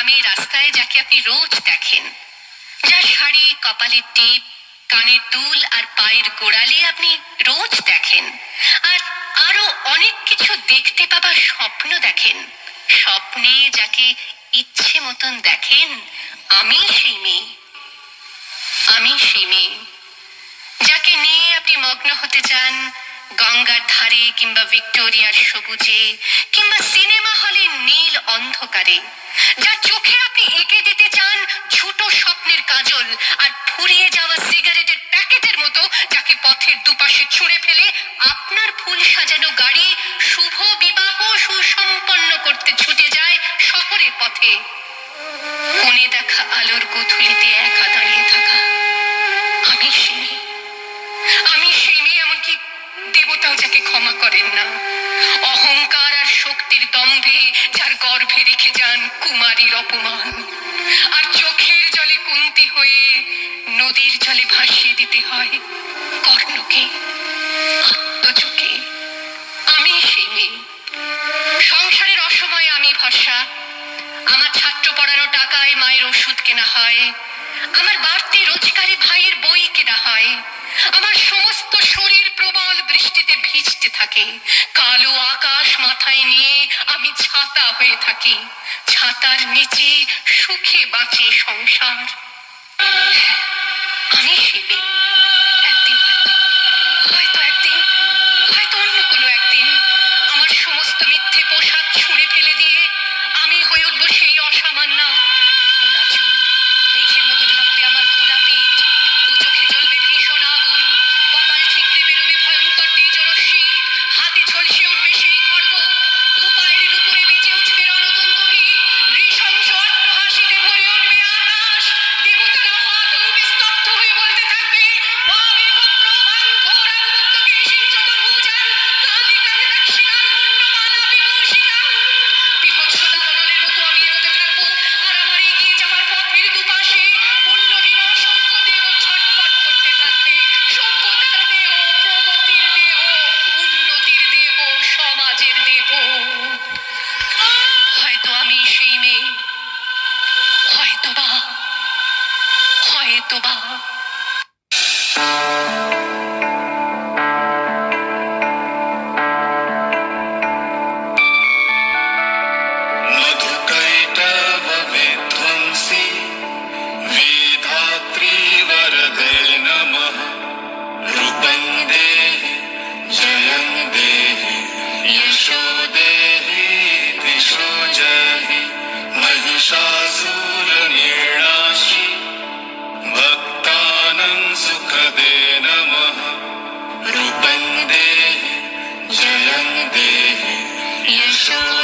গ্রামে রাস্তায় যাকে আপনি রোজ দেখেন, যার শাড়ি, কপালের টিপ, কানের দুল আর পায়ের গোড়ালি আপনি রোজ দেখেন, আর আরো অনেক কিছু দেখতে পাবার স্বপ্ন দেখেন, স্বপ্নে যাকে ইচ্ছে মতন দেখেন, আমি সেই মেয়ে। আমি সেই মেয়ে যাকে নিয়ে আপনি মগ্ন হতে চান গঙ্গার ধারে, কিংবা ভিক্টোরিয়ার সবুজে, কিংবা সিনেমা হলের নীল অন্ধকারে, যার চোখে আপনি এঁকে দিতে চান ছোট স্বপ্নের কাজল, আর ফুরিয়ে যাওয়া সিগারেটের প্যাকেটের মতো যাকে পথের দুপাশে ছুঁড়ে ফেলে আপনার ফুল সাজানো গাড়ি শুভ বিবাহ সুসম্পন্ন করতে ছুটে যায় শহরের পথে। কোণে দেখা আলোর গোথুলিতে একা দাঁড়িয়ে থাকা আমি সেই মেয়ে। আমি সেই মেয়ে, এমনকি দেবতাও যাকে ক্ষমা করেন না। অহংকার আর শক্তির দম্ভে যার গর্ভে রেখে যান কুমারীর অপমান, আর চোখের জলে কুন্তি হয়ে নদীর জলে ভাসিয়ে দিতে হয় কর্ণকে, আত্মজকে। আমি সেই মেয়ে। সংসারের অসময়ে আমি ভরসা। আমার ছাত্র পড়ানো টাকায় মায়ের ওষুধ কেনা হয়, আমার বাড়তি রোজগারে ভাইয়ের বই কেনা হয়, আমার সমস্ত শরীর প্রবল বৃষ্টিতে ভিজতে থাকে, কালো আকাশ মাথায় নিয়ে আমি ছাতা হয়ে থাকি, ছাতার নিচে সুখে বাঁচে সংসার। আমি সেই মেয়ে। একদিন হয়তো অন্য কোনো একদিন আমার সমস্ত মিথ্যে পোশাক ছুঁড়ে ফেলে দিয়ে আমি হয়ে উঠবো সেই অসামান্য। খোলা চুল, মেঘের মতো ঢাকবে আমার খোলা পিঠ, দু চোখে জ্বলবে ভীষণ আগুন, কপাল ঠিকরে বেরোবে ভয়ঙ্কর তেজরশ্মি, হাতে ঝলসে উঠবে সেই খড়গ, দু পায়ের উপরে বেজে উঠবে রণদুন্দুভি, নৃশংস অট্টহাসিতে ভরে উঠবে আকাশ, দেবতারাও আতঙ্কে স্তব্ধ হয়ে বলতে থাকবে, "ওয়ামি পুত্র বান্ধো রাগমুক্ত কেশিন চতুর্ভুজাং, কালিকাং দক্ষিণাং মুণ্ডমালা বিভূষিতাং।" বিভৎস দাবানলের মতো আমি এগোতে থাকবো, আর আমার এগিয়ে যাওয়ার পথের দুপাশে মূল্যহীন অসংখ্য দেহ ছটফট করতে থাকবে। সভ্যতার দেহ, প্রগতির দেহ, উন্নতির দেহ, সমাজের দেহ। হয়তো আমি সেই মেয়ে, হয়তোবা। मधुकैटव विध्वंसी वेधात्री वरदे नमः। रूपं देहि जयं देहि यशो देहि दिशो जहि। महिषासुरनिर्णाशि भक्तानां सुखदे नमः। रूपं देहि जयं देहि यशो